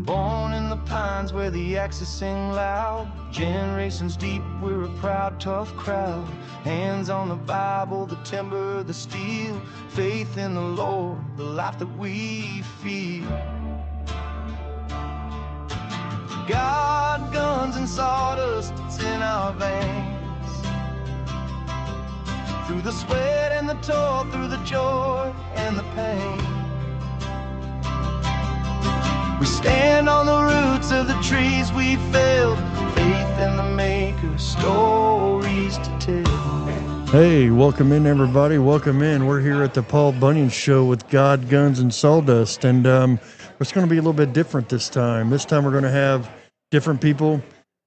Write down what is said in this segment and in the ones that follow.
Born in the pines where the axes sing loud. Generations deep, we're a proud, tough crowd. Hands on the Bible, the timber, the steel. Faith in the Lord, the life that we feel. God, guns, and sawdust, it's in our veins. Through the sweat and the toil, through the joy and the pain. We stand on the roots of the trees we felled. Faith in the maker, stories to tell. Hey, welcome in, everybody. Welcome in. We're here at the Paul Bunyan Show with God, Guns, and Sawdust. And it's going to be a little bit different this time. This time we're going to have different people,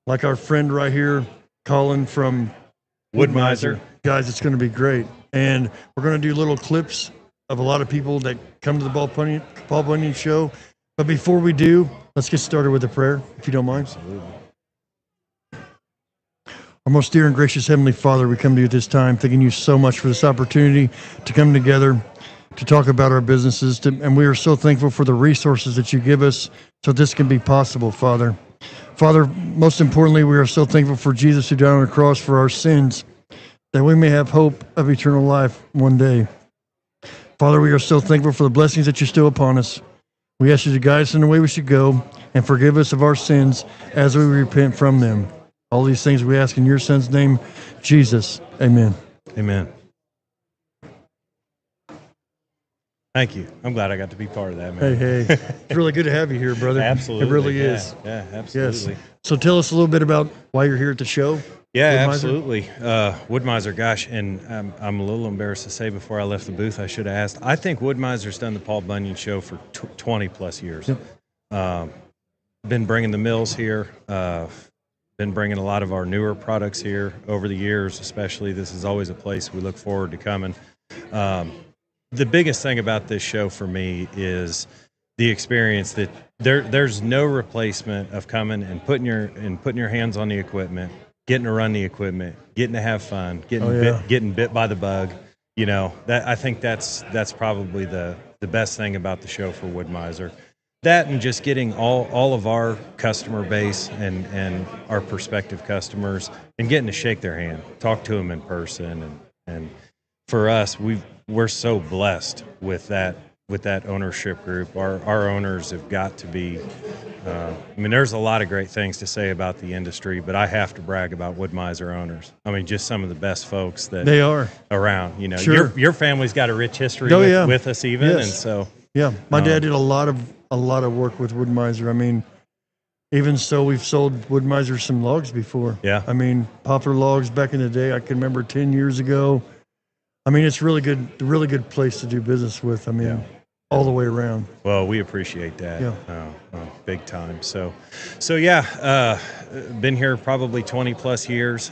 like our friend right here, Colin from Wood-Mizer. Guys, it's going to be great. And we're going to do little clips of a lot of people that come to the Paul Bunyan Show. But before we do, let's get started with a prayer, if you don't mind. Absolutely. Our most dear and gracious Heavenly Father, we come to you at this time, thanking you so much for this opportunity to come together, to talk about our businesses, and we are so thankful for the resources that you give us so this can be possible, Father. Father, most importantly, we are so thankful for Jesus who died on the cross for our sins, that we may have hope of eternal life one day. Father, we are so thankful for the blessings that you bestow upon us. We ask you to guide us in the way we should go and forgive us of our sins as we repent from them. All these things we ask in your Son's name, Jesus. Amen. Amen. Thank you. I'm glad I got to be part of that, man. Hey. It's really good to have you here, brother. Absolutely. It really is. Yeah, absolutely. Yes. So tell us a little bit about why you're here at the show. Yeah, Wood-Mizer? absolutely. Wood-Mizer, gosh, and I'm a little embarrassed to say before I left the booth, I should have asked. I think Wood-Mizer's done the Paul Bunyan Show for 20 plus years. Yep. Been bringing the mills here, been bringing a lot of our newer products here over the years, especially. This is always a place we look forward to coming. The biggest thing about this show for me is the experience that there's no replacement of coming and putting your hands on the equipment, getting to run the equipment, getting to have fun, getting bit by the bug. You know, that I think that's probably the best thing about the show for Wood-Mizer. That and just getting all of our customer base and our prospective customers and getting to shake their hand, talk to them in person, and for us, we're so blessed with that ownership group. Our owners have got to be. I mean, there's a lot of great things to say about the industry, but I have to brag about Wood-Mizer owners. I mean, just some of the best folks that they are around. You know, sure. Your family's got a rich history with us, even, yes. And so yeah, my dad did a lot of work with Wood-Mizer. I mean, even so, we've sold Wood-Mizer some logs before. Yeah, I mean, poplar logs back in the day. I can remember 10 years ago. I mean, it's really good place to do business with. I mean, all the way around. Well, we appreciate that. Yeah. Big time. So yeah, been here probably 20 plus years.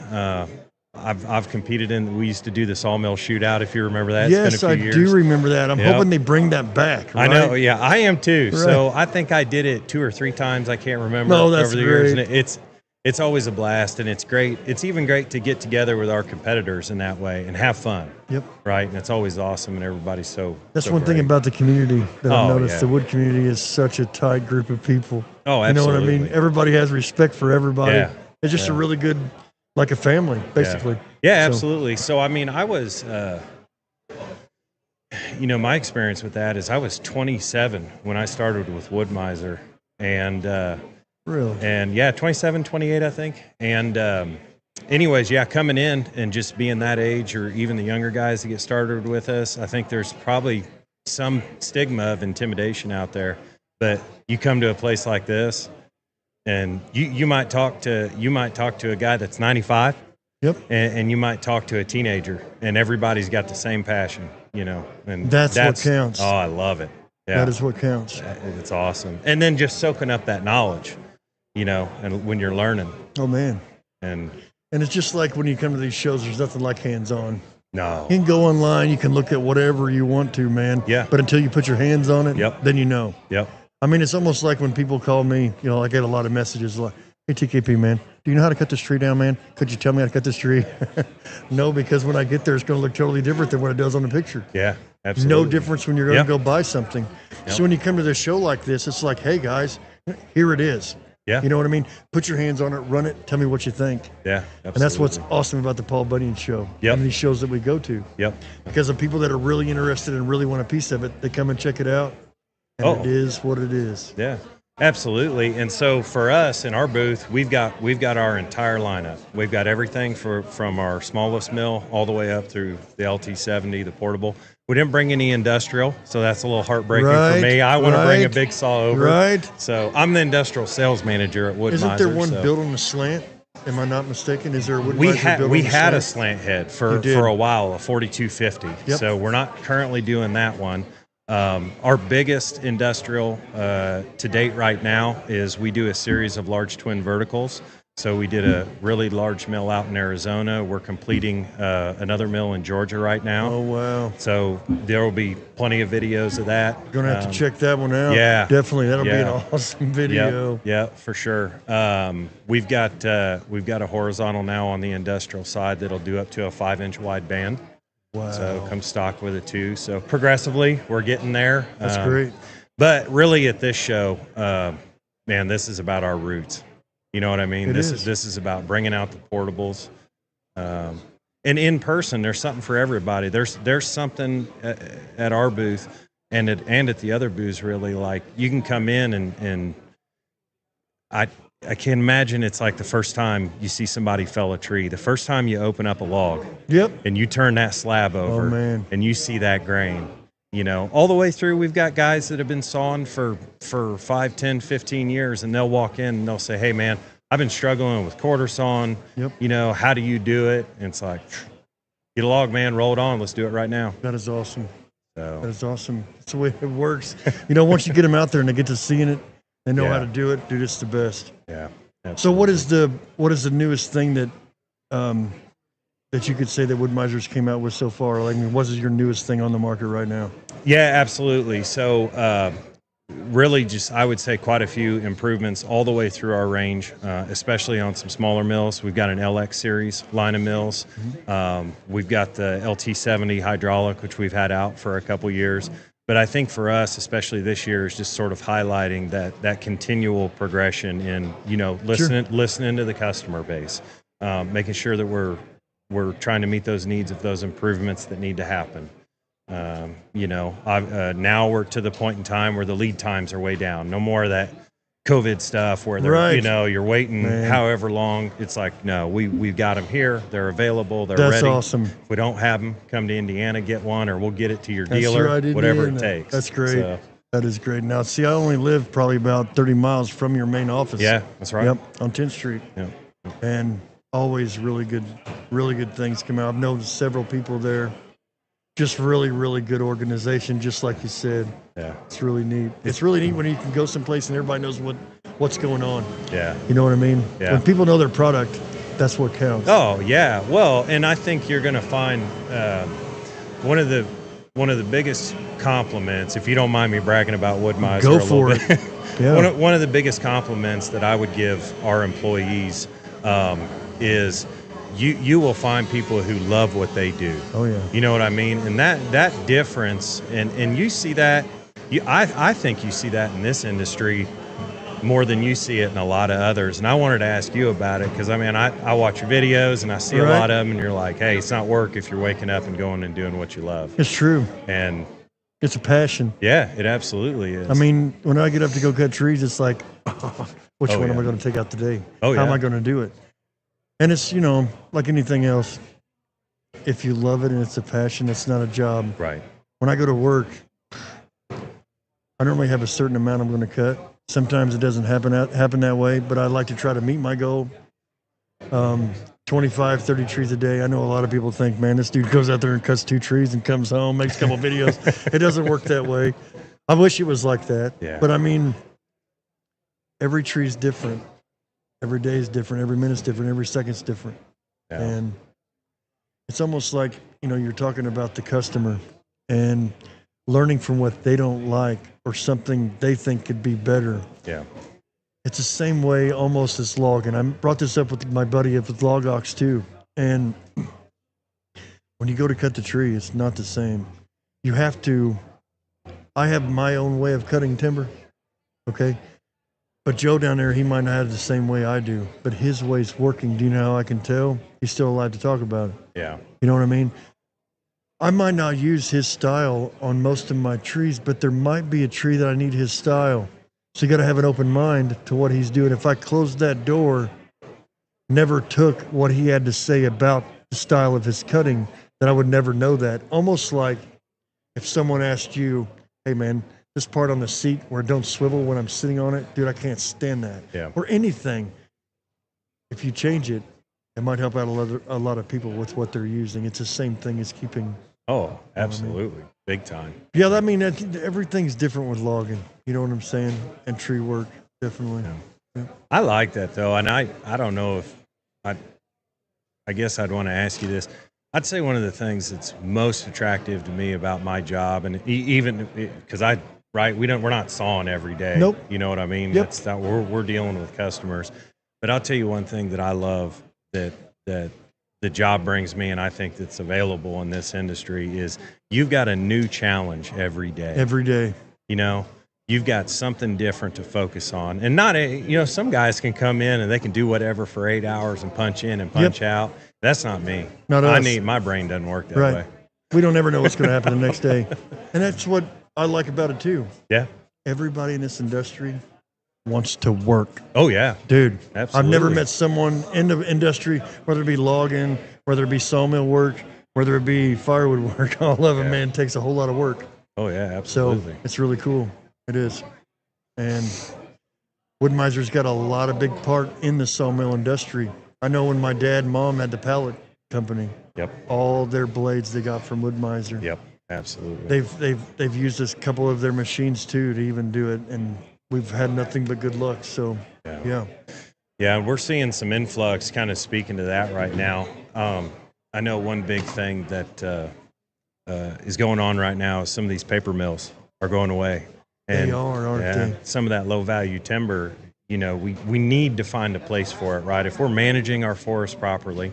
I've competed in. We used to do the sawmill shootout, if you remember that. Yes, it's been a few I years. do remember that. I'm hoping they bring that back. Right? I know. Yeah, I am too. Right. So I think I did it 2 or 3 times. I can't remember that's over the great. years, and it's always a blast, and it's great. It's even great to get together with our competitors in that way and have fun. Yep. Right, and it's always awesome, and everybody's so. That's so one thing great. about the community that I've noticed. Yeah. The wood community is such a tight group of people. Oh, absolutely. You know what I mean? Everybody has respect for everybody. Yeah. It's just a really good, like a family, basically. Yeah, absolutely. So, I mean, I was, my experience with that is I was 27 when I started with Wood-Mizer, and really, and 27, 28, I think, and anyways, coming in and just being that age, or even the younger guys that get started with us, I think there's probably some stigma of intimidation out there. But you come to a place like this, and you might talk to a guy that's 95. Yep. And you might talk to a teenager, and everybody's got the same passion, you know. And that's what counts. Oh, I love it. Yeah. That is what counts. It's awesome. And then just soaking up that knowledge, you know, and when you're learning. Oh, man. And it's just like when you come to these shows, there's nothing like hands-on. No. You can go online, you can look at whatever you want to, man. Yeah. But until you put your hands on it, then you know. Yep. I mean, it's almost like when people call me, you know, I get a lot of messages like, Hey, TKP, man, do you know how to cut this tree down, man? Could you tell me how to cut this tree? No, because when I get there, it's going to look totally different than what it does on the picture. Yeah, absolutely. No difference when you're going to go buy something. So when you come to this show like this, it's like, hey, guys, here it is. Yeah. You know what I mean? Put your hands on it, run it, tell me what you think. Yeah, absolutely. And that's what's awesome about the Paul Bunyan Show. Yep. And these shows that we go to. Yep. Because of people that are really interested and really want a piece of it, they come and check it out. And it is what it is. Yeah, absolutely. And so for us in our booth, we've got our entire lineup. We've got everything from our smallest mill all the way up through the LT70, the portable. We didn't bring any industrial, so that's a little heartbreaking for me. I want to bring a big saw over. Right. So I'm the industrial sales manager at Wood-Mizer. Isn't there one built on a slant? Am I not mistaken? Is there a Wood-Mizer built We on a had slant? a slant head for a while, a 4250. Yep. So we're not currently doing that one. Our biggest industrial to date right now is we do a series of large twin verticals. So we did a really large mill out in Arizona. We're completing another mill in Georgia right now. Oh, wow. So there will be plenty of videos of that. Going to have to check that one out. Yeah. Definitely. That'll be an awesome video. Yeah, for sure. We've got a horizontal now on the industrial side that'll do up to a 5-inch wide band. Wow. So come stock with it too. So progressively, we're getting there. That's great. But really, at this show, man, this is about our roots. You know what I mean? This is about bringing out the portables. And in person, there's something for everybody. There's something at our booth and at the other booths. Really, like you can come in and I can imagine it's like the first time you see somebody fell a tree, the first time you open up a log. Yep. And you turn that slab over. Oh, man. And you see that grain. You know, all the way through, we've got guys that have been sawing for 5, 10, 15 years, and they'll walk in and they'll say, hey, man, I've been struggling with quarter sawing. Yep. You know, how do you do it? And it's like, get a log, man, roll it on. Let's do it right now. That is awesome. So. That is awesome. That's the way it works. You know, once you get them out there and they get to seeing it, they know how to do it. Dude, it's the best. Yeah. Absolutely. So what is the newest thing that that you could say that Wood-Mizer's came out with so far? Like, I mean, what is your newest thing on the market right now? Yeah, absolutely. So really just, I would say, quite a few improvements all the way through our range, especially on some smaller mills. We've got an LX series line of mills. We've got the LT70 hydraulic, which we've had out for a couple years. But I think for us, especially this year, is just sort of highlighting that continual progression in, you know, listening to the customer base, making sure that we're trying to meet those needs of those improvements that need to happen. You know, now we're to the point in time where the lead times are way down. No more of that COVID stuff where they're, you know, you're waiting however long. It's like, no, we've got them here. They're available. They're ready. That's awesome. If we don't have them, come to Indiana, get one, or we'll get it to your dealer, whatever it takes. That's great. So, that is great. Now, see, I only live probably about 30 miles from your main office. yeah, that's right. Yep, on 10th Street. Yep. And always really good things come out. I've known several people there. Just really, really good organization, just like you said. Yeah. It's really neat. It's really neat when you can go someplace and everybody knows what's going on. Yeah. You know what I mean? Yeah. When people know their product, that's what counts. Oh, yeah. Well, and I think you're going to find one of the biggest compliments, if you don't mind me bragging about Wood-Mizer Go a little for bit. it. Yeah. One of the biggest compliments that I would give our employees is you will find people who love what they do. Oh, yeah. You know what I mean? And that difference, and you see that, I think you see that in this industry more than you see it in a lot of others. And I wanted to ask you about it because, I mean, I watch your videos and I see a lot of them, and you're like, hey, it's not work if you're waking up and going and doing what you love. It's true. And it's a passion. Yeah, it absolutely is. I mean, when I get up to go cut trees, it's like, which one am I going to take out today? Oh, yeah. How am I going to do it? And it's, you know, like anything else, if you love it and it's a passion, it's not a job. Right. When I go to work, I normally have a certain amount I'm going to cut. Sometimes it doesn't happen that way, but I like to try to meet my goal. 25, 30 trees a day. I know a lot of people think, man, this dude goes out there and cuts 2 trees and comes home, makes a couple videos. It doesn't work that way. I wish it was like that. Yeah. But I mean, every tree is different. Every day is different. Every minute's different. Every second's different. Yeah. And it's almost like, you know, you're talking about the customer and learning from what they don't like or something they think could be better. Yeah. It's the same way almost as logging. I brought this up with my buddy with Log Ox too. And when you go to cut the tree, it's not the same. You have to, I have my own way of cutting timber, okay? But Joe down there, he might not have the same way I do, but his way's working. Do you know how I can tell? He's still alive to talk about it. Yeah. You know what I mean? I might not use his style on most of my trees, but there might be a tree that I need his style. So you got to have an open mind to what he's doing. If I closed that door, never took what he had to say about the style of his cutting, then I would never know that. Almost like if someone asked you, hey man, this part on the seat where it don't swivel when I'm sitting on it, dude, I can't stand that. Yeah. Or anything. If you change it, it might help out a lot of people with what they're using. It's the same thing as keeping. Oh, absolutely. Big time. Yeah, I mean, everything's different with logging. You know what I'm saying? And tree work, definitely. Yeah. I like that though, and I don't know if I guess I'd want to ask you this. I'd say one of the things that's most attractive to me about my job, and even because we're not sawing every day. Nope. You know what I mean? Yep. That's that we're dealing with customers. But I'll tell you one thing that I love that the job brings me, and I think that's available in this industry, is you've got a new challenge every day. Every day. You know, you've got something different to focus on. And not, some guys can come in and they can do whatever for 8 hours and punch in and punch out. That's not me. Not us. My brain doesn't work that Right. way. We don't ever know what's going to happen the next day. And that's what I like about it too. Yeah. Everybody in this industry wants to work. Oh, yeah. Dude, Absolutely. I've never met someone in the industry, whether it be logging, whether it be sawmill work, whether it be firewood work, all of it, man, takes a whole lot of work. Oh, yeah, absolutely. So it's really cool. It is. And Wood-Mizer's got a lot of big part in the sawmill industry. I know when my dad and mom had the pallet company, Yep. all their blades they got from Wood-Mizer. Yep. Absolutely. They've used a couple of their machines too to even do it, and we've had nothing but good luck. So yeah. Yeah, we're seeing some influx. Kind of speaking to that right now. I know one big thing that is going on right now is some of these paper mills are going away. And they are, aren't they? Some of that low value timber, we need to find a place for it, right? If we're managing our forest properly,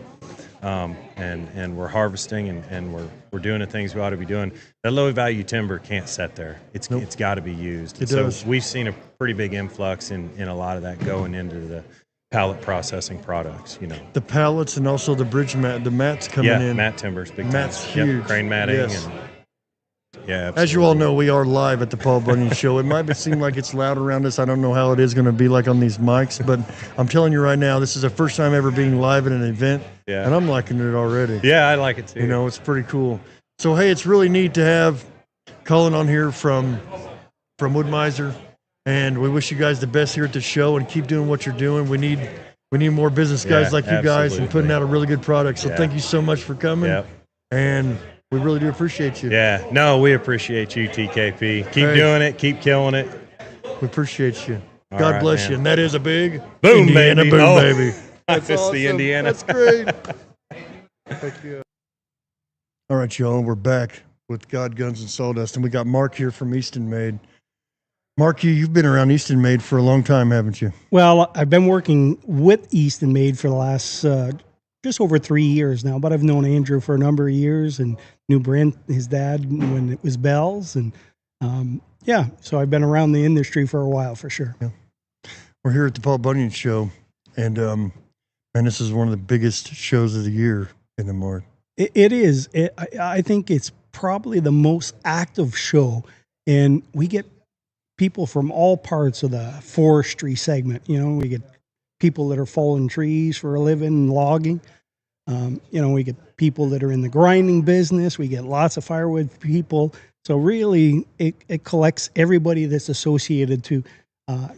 and we're harvesting and we're doing the things we ought to be doing, that low value timber can't sit there. It's got to be used. It does. We've seen a pretty big influx in a lot of that going into the pallet processing products. The pallets and also the bridge mat, the mats coming in. Yeah, mat timbers, big time. Mat's huge. Crane matting. Yes. Absolutely. As you all know, we are live at the Paul Bunyan Show. It might seem like it's loud around us. I don't know how it is going to be like on these mics, but I'm telling you right now, this is the first time ever being live at an event, and I'm liking it already. Yeah, I like it too. It's pretty cool. So, hey, it's really neat to have Colin on here from Wood-Mizer, and we wish you guys the best here at the show and keep doing what you're doing. We need more business guys like you guys and putting out a really good product. So thank you so much for coming. Yep. And we really do appreciate you. Yeah. No, we appreciate you, TKP. Keep doing it. Keep killing it. We appreciate you. God bless you. And that is a big boom, Indiana baby. Boom, baby. That's awesome. The Indiana. That's great. Thank you. All right, y'all. We're back with God, Guns, and Sawdust. And we got Marc here from Eastonmade. Marc, you've been around Eastonmade for a long time, haven't you? Well, I've been working with Eastonmade for the last just over 3 years now, but I've known Andrew for a number of years and knew Brent, his dad, when it was Bell's. And so I've been around the industry for a while for sure. Yeah. We're here at the Paul Bunyan Show, and man, this is one of the biggest shows of the year in the March. It is. I think it's probably the most active show, and we get people from all parts of the forestry segment. We get people that are falling trees for a living, logging. We get people that are in the grinding business. We get lots of firewood people. So really, it collects everybody that's associated to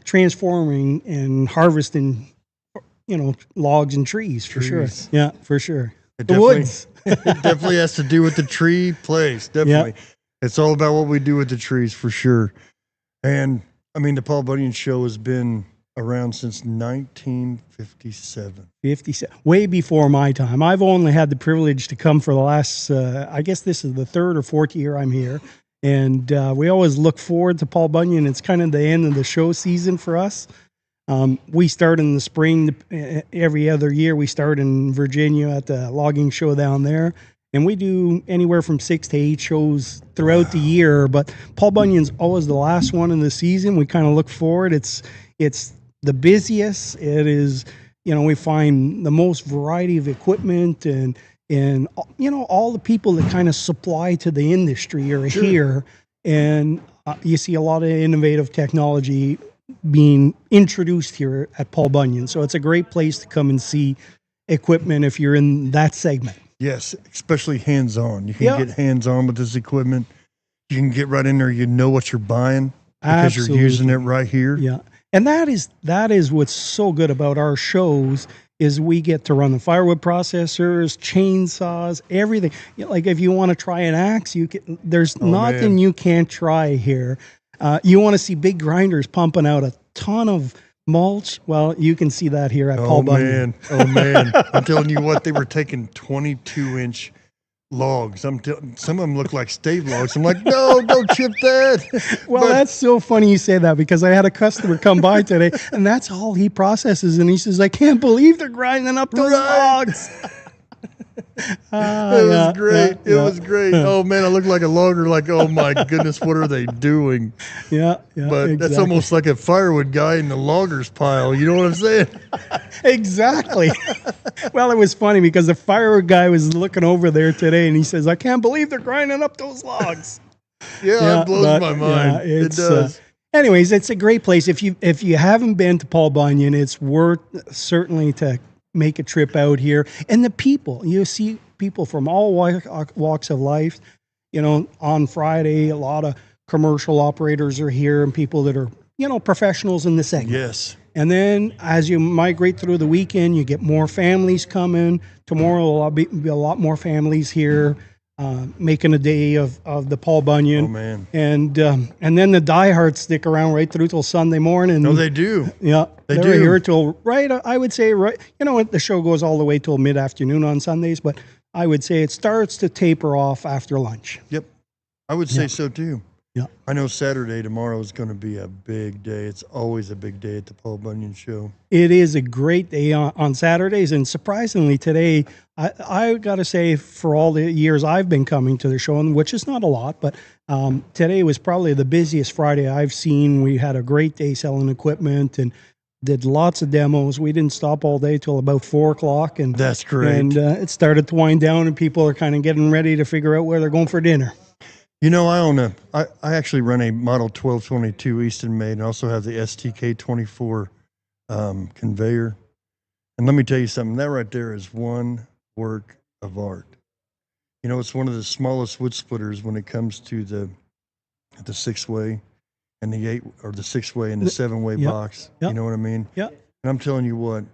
transforming and harvesting, logs and trees for sure. Yeah, for sure. The woods. It definitely has to do with the tree place. Definitely. Yep. It's all about what we do with the trees for sure. And I mean, the Paul Bunyan Show has been around since 1957. 57, way before my time. I've only had the privilege to come for the last, I guess this is the third or fourth year I'm here. And we always look forward to Paul Bunyan. It's kind of the end of the show season for us. We start in the spring. Every other year, we start in Virginia at the logging show down there. And we do anywhere from 6 to 8 shows throughout the year. But Paul Bunyan's always the last one in the season. We kind of look forward. It's the busiest. It is, we find the most variety of equipment and all the people that kind of supply to the industry are here. And you see a lot of innovative technology being introduced here at Paul Bunyan. So it's a great place to come and see equipment if you're in that segment. Yes, especially hands-on. You can get hands-on with this equipment. You can get right in there. You know what you're buying because you're using it right here. Yeah, and that is what's so good about our shows is we get to run the firewood processors, chainsaws, everything. Like if you want to try an axe, there's nothing you can't try here. You want to see big grinders pumping out a ton of mulch? Well, you can see that here at Paul Bunyan. Oh, man. I'm telling you what, they were taking 22-inch logs. Some of them look like stave logs. I'm like, no, don't chip that. Well, that's so funny you say that because I had a customer come by today, and that's all he processes. And he says, I can't believe they're grinding up those logs. It was great. It was great. Oh, man, I look like a logger. Like, oh, my goodness, what are they doing? Yeah, but exactly. That's almost like a firewood guy in the loggers pile. You know what I'm saying? Exactly. Well, it was funny because the firewood guy was looking over there today, and he says, I can't believe they're grinding up those logs. It blows my mind. It does. Anyways, it's a great place. If you haven't been to Paul Bunyan, it's worth certainly to make a trip out here. And the people, you see people from all walks of life. On Friday, a lot of commercial operators are here and people that are, professionals in the segment. Yes. And then as you migrate through the weekend, you get more families coming. Tomorrow will be a lot more families here making a day of the Paul Bunyan. Oh, man. And then the diehards stick around right through till Sunday morning. No, they do. Yeah. They're here till I would say the show goes all the way till mid-afternoon on Sundays, but I would say it starts to taper off after lunch. Yep. I would say so too. Yeah. I know Saturday tomorrow is going to be a big day. It's always a big day at the Paul Bunyan Show. It is a great day on Saturdays, and surprisingly today, I got to say, for all the years I've been coming to the show, which is not a lot, but today was probably the busiest Friday I've seen. We had a great day selling equipment and did lots of demos. We didn't stop all day till about 4 o'clock, and that's great. And it started to wind down, and people are kind of getting ready to figure out where they're going for dinner. I actually run a Model 1222 Eastonmade and also have the STK24 conveyor. And let me tell you something, that right there is one work of art. It's one of the smallest wood splitters when it comes to the 6-way and the 8 or the 6-way and the 7-way box. Yep. You know what I mean? Yeah. And I'm telling you what,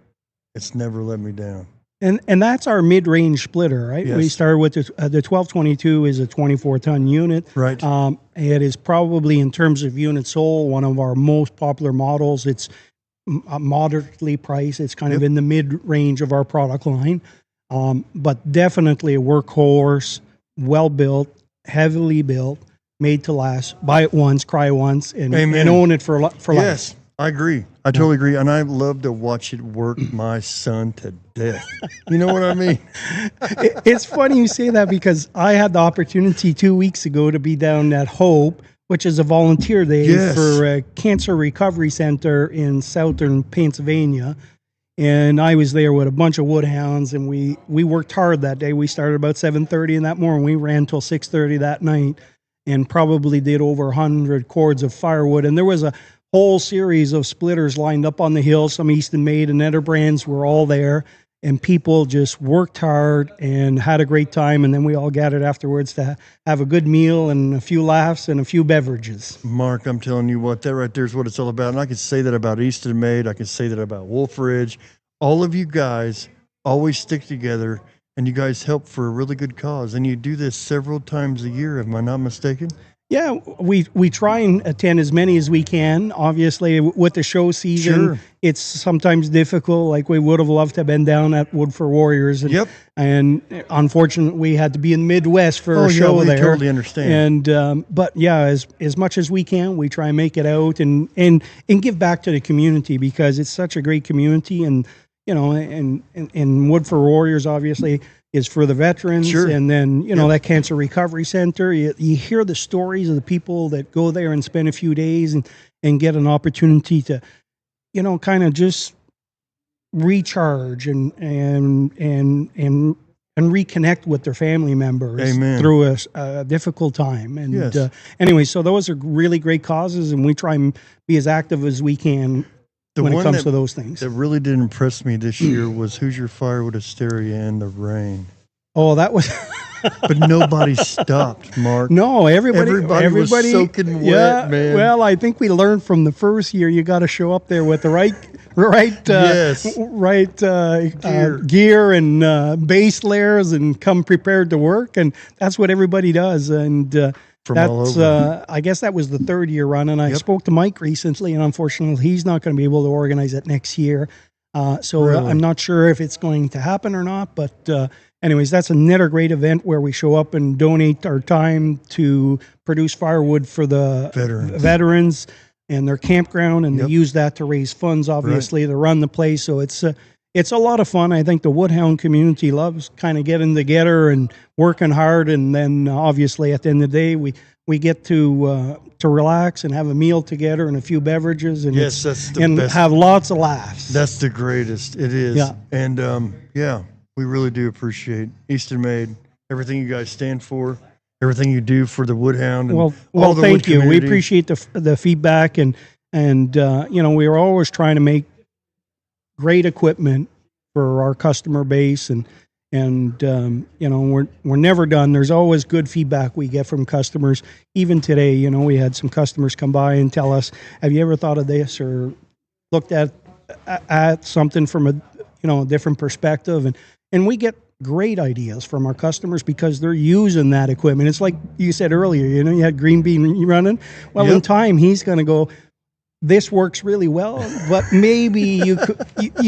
it's never let me down. And that's our mid-range splitter, right? Yes. We started with the 1222 is a 24-ton unit. Right. It is probably, in terms of units sold, one of our most popular models. It's moderately priced. It's kind of in the mid-range of our product line. But definitely a workhorse, well-built, heavily built, made to last. Buy it once, cry once, and own it for life. Yes, I agree. I totally agree. And I love to watch it work my son to death. You know what I mean? It's funny you say that because I had the opportunity 2 weeks ago to be down at Hope, which is a volunteer day for a cancer recovery center in southern Pennsylvania. And I was there with a bunch of woodhounds, and we worked hard that day. We started about 7:30 in that morning. We ran till 6:30 that night and probably did over 100 cords of firewood. And there was a whole series of splitters lined up on the hill. Some Eastonmade and other brands were all there, and people just worked hard and had a great time. And then we all gathered afterwards to have a good meal and a few laughs and a few beverages. Mark, I'm telling you what, that right there is what it's all about. And I can say that about Eastonmade. I can say that about Wolfe. All of you guys always stick together, and you guys help for a really good cause. And you do this several times a year, am I not mistaken? Yeah, we try and attend as many as we can. Obviously, with the show season, Sure. it's sometimes difficult. Like we would have loved to have been down at Wood for Warriors, and, Yep. and unfortunately, we had to be in the Midwest for Oh, a yeah, show we there. totally understand. And but yeah, as much as we can, we try and make it out and give back to the community because it's such a great community, and and Wood for Warriors obviously is for the veterans. Sure. And then, that Cancer Recovery Center, you hear the stories of the people that go there and spend a few days and get an opportunity to, kind of just recharge and reconnect with their family members. Amen. Through a difficult time. And Yes. Anyway, so those are really great causes, and we try and be as active as we can when it comes to those things. That really did impress me this year was Hoosier Firewood Hysteria in the rain. Oh, that was... But nobody stopped, Mark. No, everybody was soaking wet, yeah, man. Well, I think we learned from the first year you got to show up there with the right Yes. gear and base layers and come prepared to work, and that's what everybody does. And From all over. I guess that was the third year run, and I Yep. spoke to Mike recently, and unfortunately, he's not going to be able to organize it next year. So Really? I'm not sure if it's going to happen or not, but anyways, that's another great event where we show up and donate our time to produce firewood for the veterans and their campground, and Yep. they use that to raise funds, obviously, to run the place. So it's a lot of fun. I think the Woodhound community loves kind of getting together and working hard, and then obviously at the end of the day, we get to relax and have a meal together and a few beverages, and Yes, that's the and best. have lots of laughs. That's the greatest. It is. Yeah. And we really do appreciate Eastonmade, everything you guys stand for, everything you do for the Woodhound. And Well, all the thank wood you. We community. appreciate the feedback, and we are always trying to make great equipment for our customer base, and we're never done. There's always good feedback we get from customers. Even today, we had some customers come by and tell us, "Have you ever thought of this or looked at something from a different perspective?" And we get great ideas from our customers because they're using that equipment. It's like you said earlier, you had Green Bean running. Well, in Yep. time, he's going to go, "This works really well, but maybe you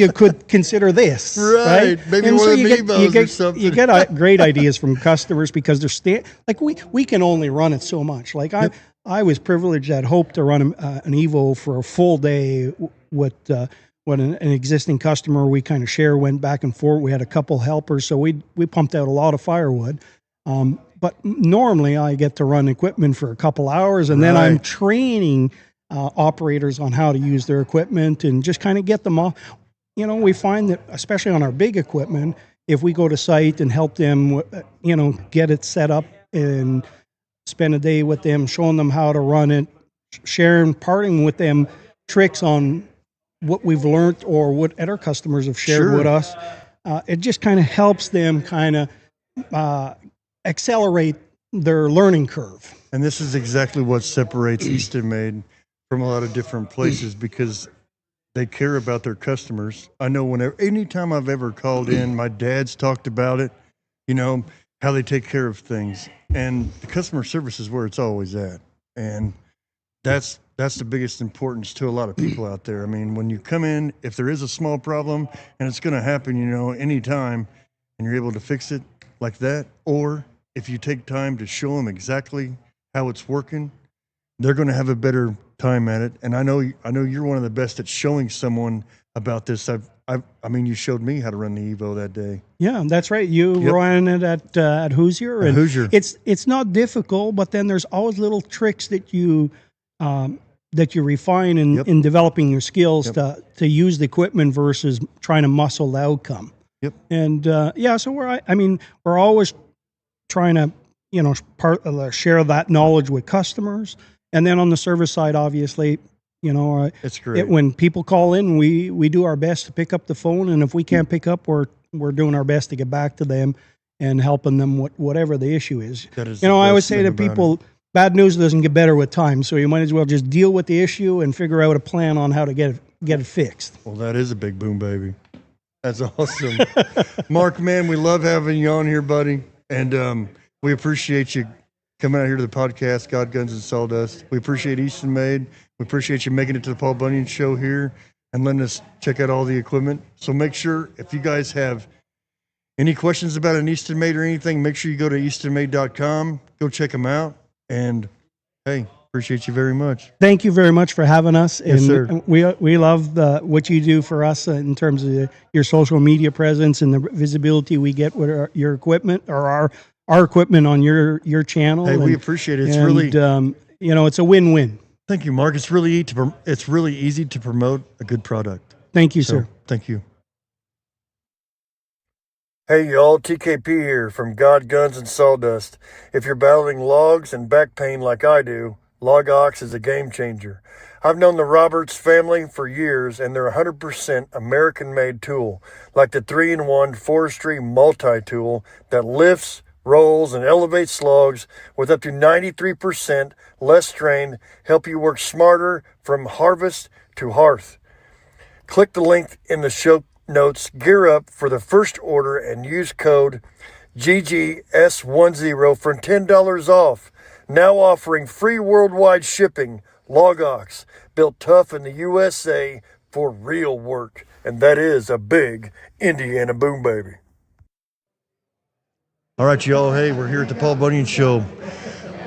could consider this." Right. Maybe And one so of the you Mevos get, or something. You get great ideas from customers because they're like we can only run it so much. Like I was privileged at Hope to run an Evo for a full day with an existing customer. We kind of went back and forth. We had a couple helpers, so we pumped out a lot of firewood. But normally I get to run equipment for a couple hours, and then I'm Right. training operators on how to use their equipment and just kind of get them off. We find that, especially on our big equipment, if we go to site and help them, get it set up and spend a day with them, showing them how to run it, parting with them tricks on what we've learned or what other customers have shared Sure. with us, it just kind of helps them kind of accelerate their learning curve. And this is exactly what separates Eastonmade from a lot of different places because they care about their customers. I know anytime I've ever called in, my dad's talked about it, how they take care of things. And the customer service is where it's always at. And that's the biggest importance to a lot of people out there. I mean, when you come in, if there is a small problem, and it's going to happen, anytime, and you're able to fix it like that, or if you take time to show them exactly how it's working, they're going to have a better time at it. And I know you're one of the best at showing someone about this. I mean, you showed me how to run the Evo that day. Yeah, that's right. You Yep. ran it at Hoosier. At And Hoosier. It's not difficult, but then there's always little tricks that you refine in, Yep. in developing your skills Yep. to use the equipment versus trying to muscle the outcome. Yep. And so we're always trying to share that knowledge with customers, and then on the service side, obviously, It's great. when people call in, we do our best to pick up the phone, and if we can't pick up, we're doing our best to get back to them and helping them with whatever the issue is. That is I the always best say thing to about it. people, bad news doesn't get better with time, so you might as well just deal with the issue and figure out a plan on how to get it fixed. Well, that is a big boom, baby. That's awesome. Marc, man, we love having you on here, buddy. And we appreciate you coming out here to the podcast, God, Guns, and Sawdust. We appreciate Eastonmade. We appreciate you making it to the Paul Bunyan Show here and letting us check out all the equipment. So make sure, if you guys have any questions about an Eastonmade or anything, make sure you go to eastonmade.com. Go check them out. And, hey, appreciate you very much. Thank you very much for having us. Yes, and sir. We love what you do for us in terms of your social media presence and the visibility we get with your equipment or our equipment on your channel. Hey, we appreciate it. It's really, it's a win-win. thank you, Marc. It's really easy to promote a good product. Thank you, So, sir. thank you. Hey y'all, TKP here from God, Guns, and Sawdust. If you're battling logs and back pain like I do, Log Ox is a game changer. I've known the Roberts family for years, and they're a 100% American-made tool, like the 3-in-1 forestry multi-tool that lifts, rolls, and elevates logs with up to 93% less strain, help you work smarter from harvest to hearth. Click the link in the show notes, gear up for the first order, and use code GGS10 for $10 off. Now offering free worldwide shipping. Log Ox, built tough in the USA for real work. And that is a big Indiana boom baby. All right, y'all. Hey, we're here at the Paul Bunyan Show.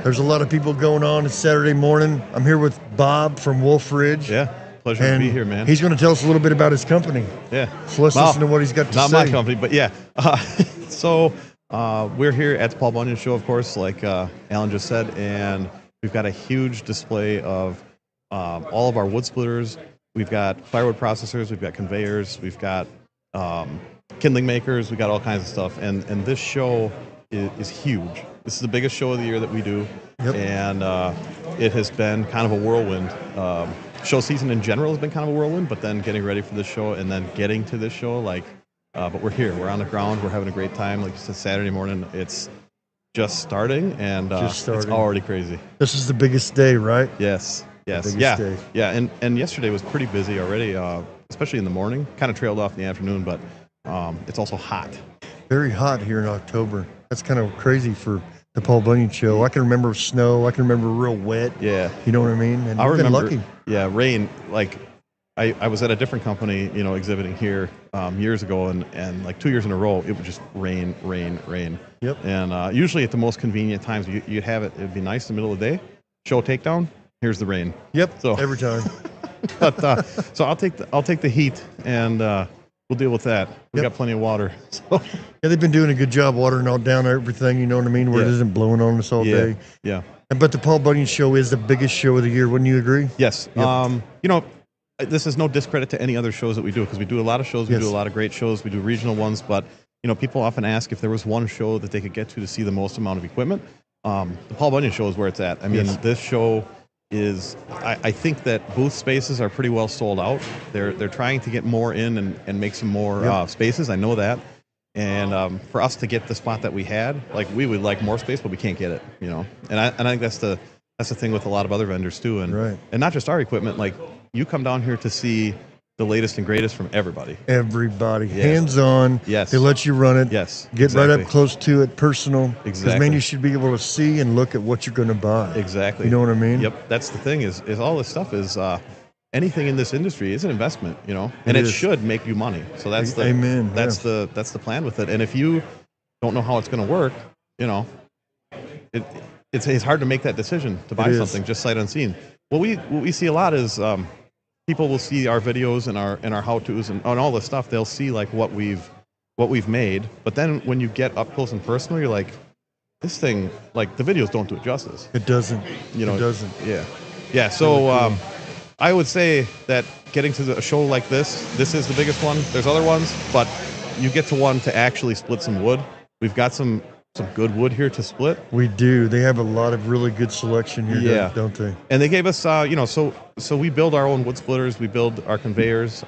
There's a lot of people going on. It's Saturday morning. I'm here with Bob from Wolfe Ridge. Yeah, pleasure to be here, man. He's going to tell us a little bit about his company. Yeah. So let's listen to what he's got to say. Not my company, but yeah. So we're here at the Paul Bunyan Show, of course, like Alan just said, and we've got a huge display of all of our wood splitters. We've got firewood processors, we've got conveyors, we've got kindling makers, we've got all kinds of stuff. And this show is huge. This is the biggest show of the year that we do. Yep. And it has been kind of a whirlwind. Show season in general has been kind of a whirlwind, but then getting ready for this show and then getting to this show, but we're here. We're on the ground. We're having a great time. Like you said, Saturday morning, it's just starting, and it's already crazy. This is the biggest day, right? Yes. The biggest day. Yeah. And yesterday was pretty busy already, especially in the morning. Kind of trailed off in the afternoon, but it's also hot. Very hot here in October. That's kind of crazy for the Paul Bunyan Show. I can remember snow. I can remember real wet. Yeah. You know what I mean? And I we've been remember, lucky. yeah, rain. Like, I was at a different company, exhibiting here years ago, and like 2 years in a row, it would just rain. Yep. And usually at the most convenient times, you'd have it. It'd be nice in the middle of the day. Show takedown. Here's the rain. Yep. So every time. But so I'll take the heat, and we'll deal with that. We've got plenty of water. So Yeah, they've been doing a good job watering all down everything. You know what I mean? Where it isn't blowing on us all day. Yeah. But the Paul Bunyan Show is the biggest show of the year. Wouldn't you agree? Yes. Yep. This is no discredit to any other shows that we do, because we do a lot of shows. We do a lot of great shows. We do regional ones, but people often ask if there was one show that they could get to see the most amount of equipment. The Paul Bunyan Show is where it's at. I mean, this show is. I think that booth spaces are pretty well sold out. They're trying to get more in and make some more spaces. I know that. And for us to get the spot that we had, like, we would like more space, but we can't get it. And I think that's the thing with a lot of other vendors too, and not just our equipment. Like, you come down here to see the latest and greatest from everybody. Everybody. Hands on. Yes. They let you run it. Yes. Get right up close to it, personal. Exactly. Because, man, you should be able to see and look at what you're going to buy. Exactly. You know what I mean? Yep. That's the thing is all this stuff is anything in this industry is an investment, and it should make you money. So that's the Amen. That's the plan with it. And if you don't know how it's going to work, it's hard to make that decision to buy something just sight unseen. What we see a lot is people will see our videos and our how-tos and all this stuff. They'll see like what we've made, but then when you get up close and personal, you're like, this thing, like, the videos don't do it justice. It doesn't. It doesn't. Yeah. So I would say that getting to a show like this is the biggest one. There's other ones, but you get to one to actually split some wood. We've got some good wood here to split. We do. They have a lot of really good selection here, don't they? And they gave us, so we build our own wood splitters. We build our conveyors.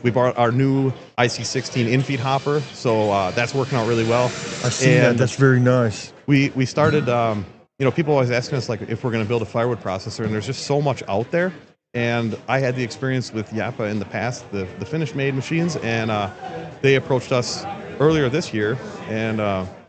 We bought our new IC16 in-feed hopper, so that's working out really well. I've seen that. That's very nice. We started, people always asking us, like, if we're going to build a firewood processor, and there's just so much out there. And I had the experience with Yappa in the past, the Finnish-made machines, and they approached us earlier this year, and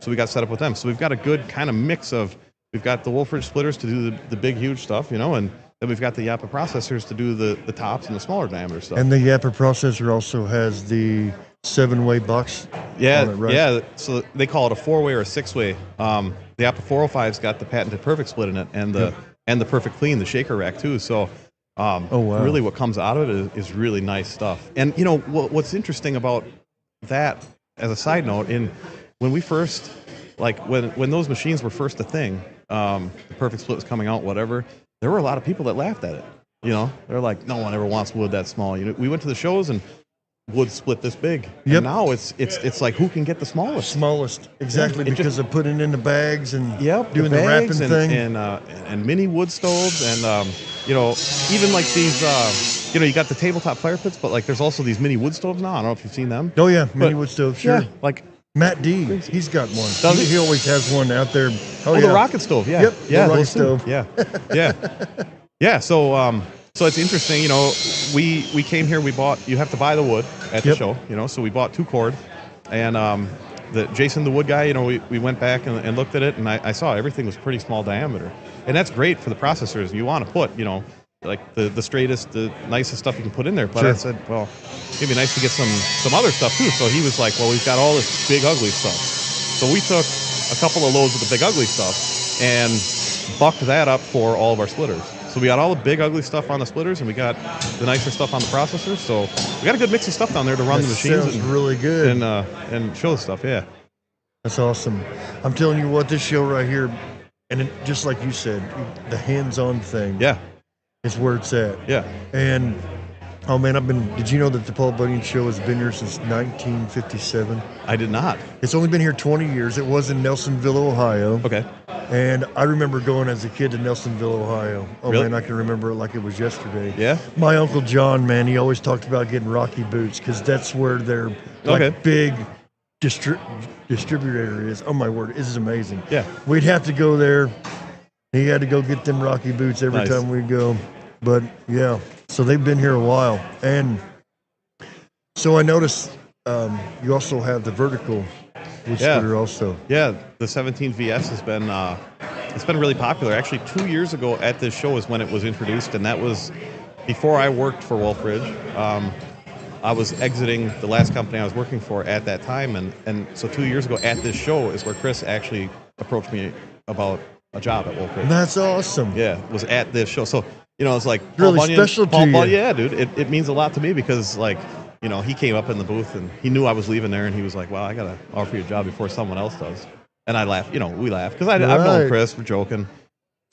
so we got set up with them. So we've got a good kind of mix of we've got the Wolfe Ridge splitters to do the big, huge stuff, and then we've got the Yappa processors to do the tops and the smaller diameter stuff. And the Yappa processor also has the 7-way box. Yeah, on it, right? yeah. So they call it a 4-way or a 6-way. The Yappa 405's got the patented perfect split in it, and the perfect clean, the shaker rack too. So, wow. Really, what comes out of it is really nice stuff. And what's interesting about that, as a side note, when we first, like when those machines were first a thing, the perfect split was coming out, whatever. There were a lot of people that laughed at it. They're like, no one ever wants wood that small. We went to the shows and wood split this big. Yep. And now it's like, who can get the smallest? Exactly, because of putting in the bags and doing the the wrapping bags thing. And mini wood stoves and even like these you got the tabletop fire pits, but like there's also these mini wood stoves now. I don't know if you've seen them. Oh yeah, mini wood stove, sure. Yeah, like Matt D, he's got one. Does he? He always has one out there. Oh, the rocket stove, yeah. Yep, yeah, the rocket those two. stove. Yeah. Yeah, so it's interesting, we came here, you have to buy the wood at the show, so we bought 2 cord, and Jason, the wood guy, we went back and looked at it, and I saw everything was pretty small diameter. And that's great for the processors. You want to put, like the straightest, the nicest stuff you can put in there. But Sure. I said, well, it'd be nice to get some other stuff too. So he was like, well, we've got all this big, ugly stuff. So we took a couple of loads of the big, ugly stuff and bucked that up for all of our splitters. So we got all the big, ugly stuff on the splitters, and we got the nicer stuff on the processors. So we got a good mix of stuff down there to run the machines. Sounds really good. And show the stuff, yeah. That's awesome. I'm telling you what, this show right here, and just like you said, the hands-on thing is where it's at. Yeah. And, oh man, did you know that the Paul Bunyan Show has been here since 1957? I did not. It's only been here 20 years. It was in Nelsonville, Ohio. Okay. And I remember going as a kid to Nelsonville, Ohio. Oh Really? man, I can remember it like it was yesterday. Yeah? My Uncle John, man, he always talked about getting Rocky boots because that's where their big distributor is. Oh my word, this is amazing. Yeah. We'd have to go there. He had to go get them Rocky boots every time we'd go. But yeah, so they've been here a while. And so I noticed you also have the vertical wood splitter also. Yeah, the 17 VS has been it's been really popular. Actually, 2 years ago at this show is when it was introduced, and that was before I worked for Wolfe Ridge. I was exiting the last company I was working for at that time, and so 2 years ago at this show is where Chris actually approached me about a job at Wolfe Ridge. That's awesome. Yeah, was at this show. So, it's like really Paul Bunyan, special to you. Yeah, dude, it means a lot to me because, like, he came up in the booth and he knew I was leaving there, and he was like, well, I got to offer you a job before someone else does. And I laughed, we laughed because I've known Chris, we're joking.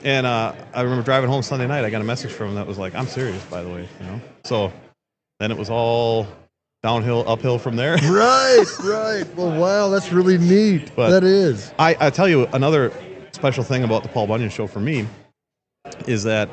And I remember driving home Sunday night, I got a message from him that was like, I'm serious, by the way, So then it was all downhill, uphill from there. Right. Well, wow, that's really neat. But that is. I tell you, another special thing about the Paul Bunyan Show for me is that,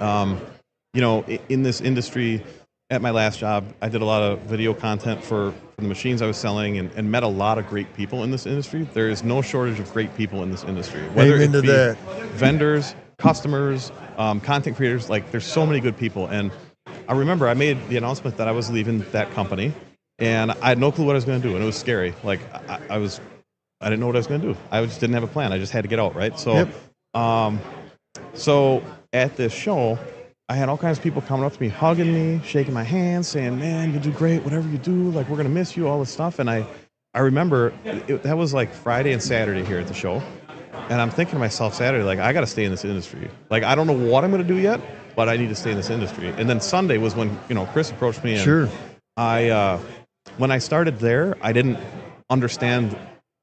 in this industry, at my last job, I did a lot of video content for the machines I was selling and met a lot of great people in this industry. There is no shortage of great people in this industry. Whether Amen it to be that. vendors, customers, content creators, like there's so many good people. And I remember I made the announcement that I was leaving that company, and I had no clue what I was going to do, and it was scary. Like I didn't know what I was going to do. I just didn't have a plan. I just had to get out, right? So, so at this show, I had all kinds of people coming up to me, hugging me, shaking my hand, saying, man, you do great, whatever you do, like, we're going to miss you, all this stuff. And I remember that was like Friday and Saturday here at the show. And I'm thinking to myself Saturday, like, I got to stay in this industry. Like, I don't know what I'm going to do yet, but I need to stay in this industry. And then Sunday was when, Chris approached me. And when I started there, I didn't understand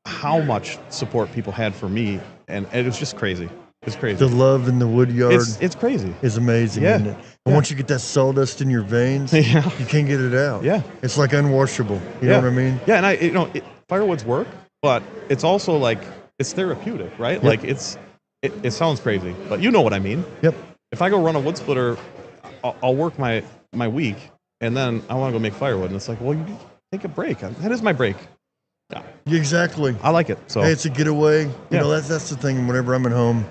how much support people had for me. And it was just crazy. It's crazy. The love in the wood yard. It's crazy. Is amazing, isn't it? And once you get that sawdust in your veins, you can't get it out. Yeah. It's like unwashable. You know what I mean? Yeah, and firewoods work, but it's also like, it's therapeutic, right? Like it sounds crazy, but you know what I mean. Yep. If I go run a wood splitter, I'll work my week, and then I want to go make firewood, and it's like, well, you take a break. That is my break. Yeah. Exactly. I like it. So hey, it's a getaway. You know, that's the thing. Whenever I'm at home,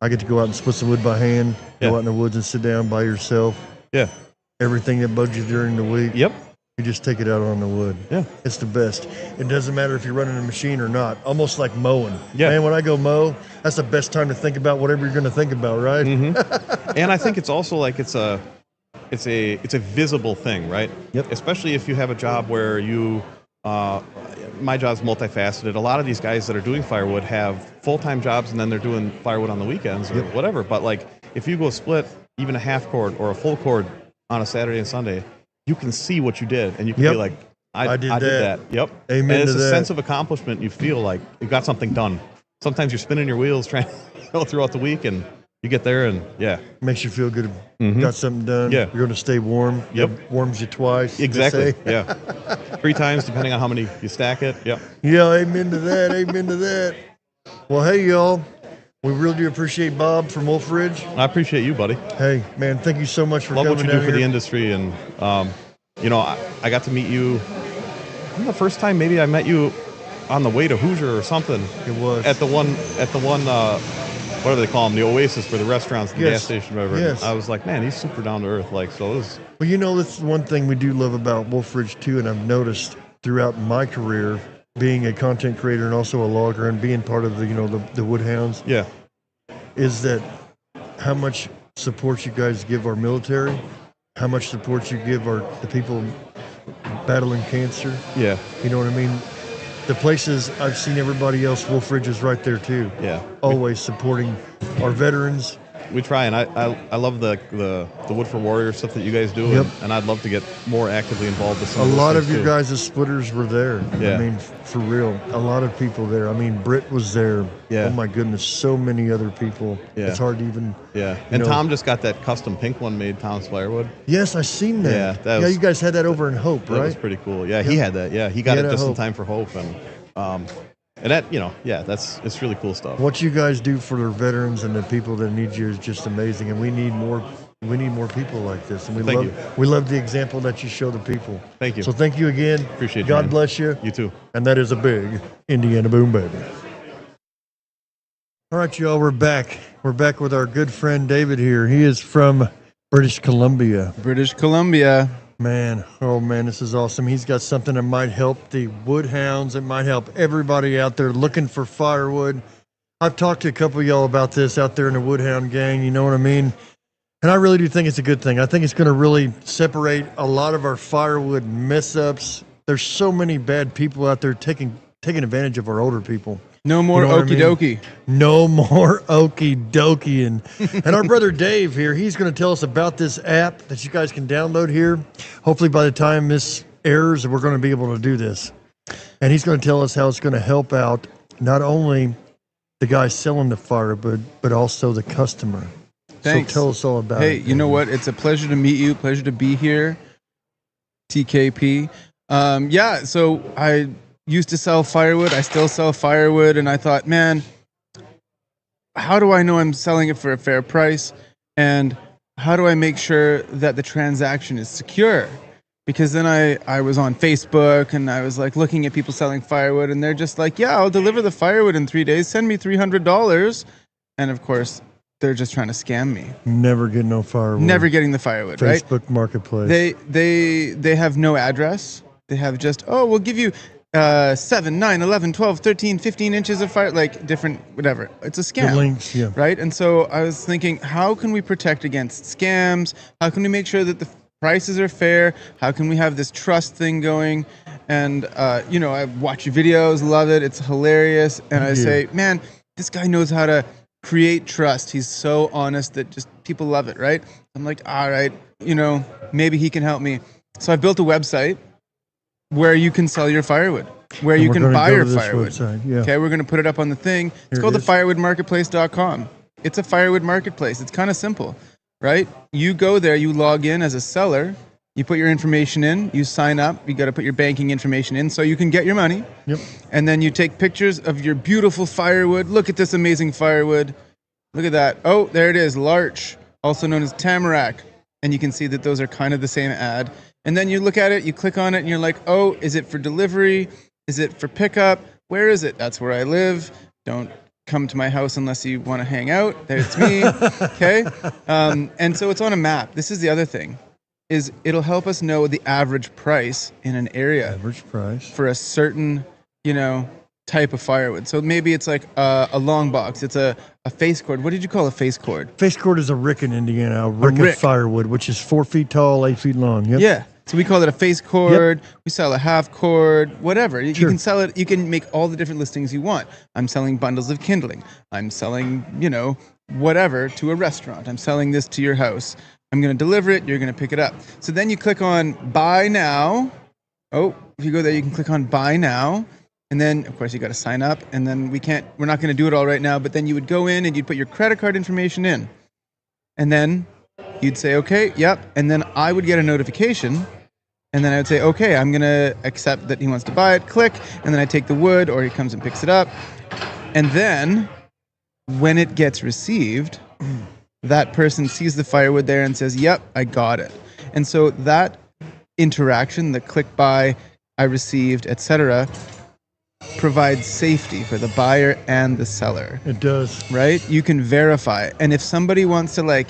I get to go out and split some wood by hand, go out in the woods and sit down by yourself. Yeah. Everything that bugs you during the week. Yep. You just take it out on the wood. Yeah. It's the best. It doesn't matter if you're running a machine or not. Almost like mowing. Yeah. Man, when I go mow, that's the best time to think about whatever you're going to think about, right? And I think it's also like it's a visible thing, right? Yep. Especially if you have a job where you, my job's multifaceted. A lot of these guys that are doing firewood have full-time jobs and then they're doing firewood on the weekends or whatever. But like if you go split even a half cord or a full cord on a Saturday and Sunday, you can see what you did and you can be like, I did that. Yep. Amen and it's to a that. sense of accomplishment. You feel like you got something done. Sometimes you're spinning your wheels trying to go throughout the week and you get there and Makes you feel good. Got something done. Yeah. You're going to stay warm. Yep. Warms you twice. Exactly. Yeah. 3 times depending on how many you stack it. Yep. Yeah, amen to that. Amen to that. Well, hey, y'all. We really do appreciate Bob from Wolf Ridge. I appreciate you, buddy. Hey, man, thank you so much for Love coming what you down do for here. the industry. And, you know, I got to meet you. I think the first time maybe I met you on the way to Hoosier or something. It was. At the one, what do they call them? The Oasis for the restaurants, the gas station, whatever. Yes. I was like, man, he's super down to earth. Like, so it was. Well, you know, that's one thing we do love about Wolf Ridge, too, and I've noticed throughout my career, being a content creator and also a logger and being part of the, you know, the Woodhounds, Yeah. is that how much support you guys give our military, how much support you give the people battling cancer. Yeah. You know what I mean? The places I've seen everybody else, Wolf Ridge is right there too. Yeah. Always supporting our veterans. We try, and I love the Wood for Warrior stuff that you guys do, Yep. and I'd love to get more actively involved with some A of those lot of things, you too. guys as splitters were there. Yeah. I mean, for real. A lot of people there. I mean, Britt was there. Yeah. Oh my goodness, so many other people. Yeah. It's hard to even. Yeah. you And know. Tom just got that custom pink one made, Tom's Firewood. Yes, I seen that. Yeah, that was- you guys had that over in Hope, That was right? pretty cool. Yeah, he had that. Yeah, he got He it had just a in Hope. time for Hope, and that, you know, yeah, it's really cool stuff. What you guys do for the veterans and the people that need you is just amazing, and we need more people like this. And Thank you. we love the example that you show the people. Thank you. So thank you again. Appreciate you, God man. bless you. You too. And that is a big Indiana boom, baby. All right, y'all, we're back. We're back with our good friend David here. He is from British Columbia. British Columbia. Man, oh man, this is awesome. He's got something that might help the Woodhounds. It might help everybody out there looking for firewood. I've talked to a couple of y'all about this out there in the Woodhound gang, you know what I mean? And I really do think it's a good thing. I think it's going to really separate a lot of our firewood mess-ups. There's so many bad people out there taking advantage of our older people. No more You know what I okie mean? dokie. No more okie dokie. And our brother Dave here, he's going to tell us about this app that you guys can download here. Hopefully by the time this airs, we're going to be able to do this. And he's going to tell us how it's going to help out not only the guy selling the firewood, but also the customer. Thanks. So tell us all about Hey, it. you know what? It's a pleasure to meet you. Pleasure to be here. TKP. Yeah, so I used to sell firewood. I still sell firewood. And I thought, man, how do I know I'm selling it for a fair price? And how do I make sure that the transaction is secure? Because then I was on Facebook and I was like looking at people selling firewood and they're just like, yeah, I'll deliver the firewood in 3 days. Send me $300. And of course, they're just trying to scam me. Never get no firewood. Never getting the firewood, right? Facebook Marketplace. They have no address. They have just, oh, we'll give you 7, 9, 11, 12, 13, 15 inches of fire, like different, whatever. It's a the scam. links, yeah. Right? And so I was thinking, how can we protect against scams? How can we make sure that the prices are fair? How can we have this trust thing going? And, you know, I watch your videos, love it. It's hilarious. And I say, man, this guy knows how to create trust. He's so honest that just people love it, right? I'm like, all right, you know, maybe he can help me. So I built a website where you can sell your firewood, where And you we're can gonna buy go your to this firewood. website, yeah. Okay, we're going to put it up on the thing. It's Here called it is. thefirewoodmarketplace.com. It's a firewood marketplace. It's kind of simple, right? You go there, you log in as a seller, you put your information in, you sign up, you got to put your banking information in so you can get your money. Yep. And then you take pictures of your beautiful firewood. Look at this amazing firewood. Look at that. Oh, there it is, larch, also known as tamarack. And you can see that those are kind of the same ad. And then you look at it, you click on it, and you're like, oh, is it for delivery? Is it for pickup? Where is it? That's where I live. Don't come to my house unless you want to hang out. There's me. Okay? And so it's on a map. This is the other thing. is it'll help us know the average price in an area Average price. for a certain, type of firewood. So maybe it's like a long box. It's a face cord. What did you call a face cord? Face cord is a rick in Indiana. A rick rick. of firewood, which is 4 feet tall, 8 feet long. Yep. Yeah. So we call it a face cord. We sell a half cord, whatever. You Sure. can sell it. You can make all the different listings you want. I'm selling bundles of kindling. I'm selling, whatever to a restaurant. I'm selling this to your house. I'm going to deliver it. You're going to pick it up. So then you click on buy now. Oh, if you go there, you can click on buy now. And then, of course, you got to sign up. And then we're not going to do it all right now. But then you would go in and you'd put your credit card information in. And then you'd say, okay, yep. And then I would get a notification. And then I would say, okay, I'm going to accept that he wants to buy it. Click. And then I take the wood, or he comes and picks it up. And then when it gets received, that person sees the firewood there and says, yep, I got it. And so that interaction, the click buy, I received, etc., provides safety for the buyer and the seller. It does. Right? You can verify. And if somebody wants to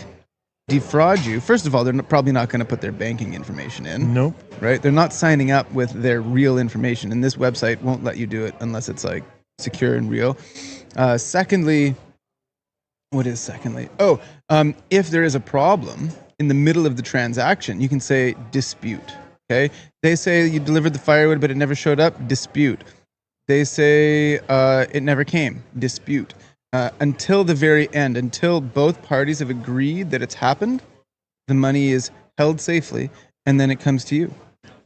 defraud you, first of all, they're probably not going to put their banking information in. Nope. Right? They're not signing up with their real information. And this website won't let you do it unless it's secure and real. Secondly, what is secondly? If there is a problem in the middle of the transaction, you can say dispute. Okay? They say you delivered the firewood, but it never showed up. Dispute. They say it never came. Dispute. Until the very end, until both parties have agreed that it's happened, the money is held safely, and then it comes to you.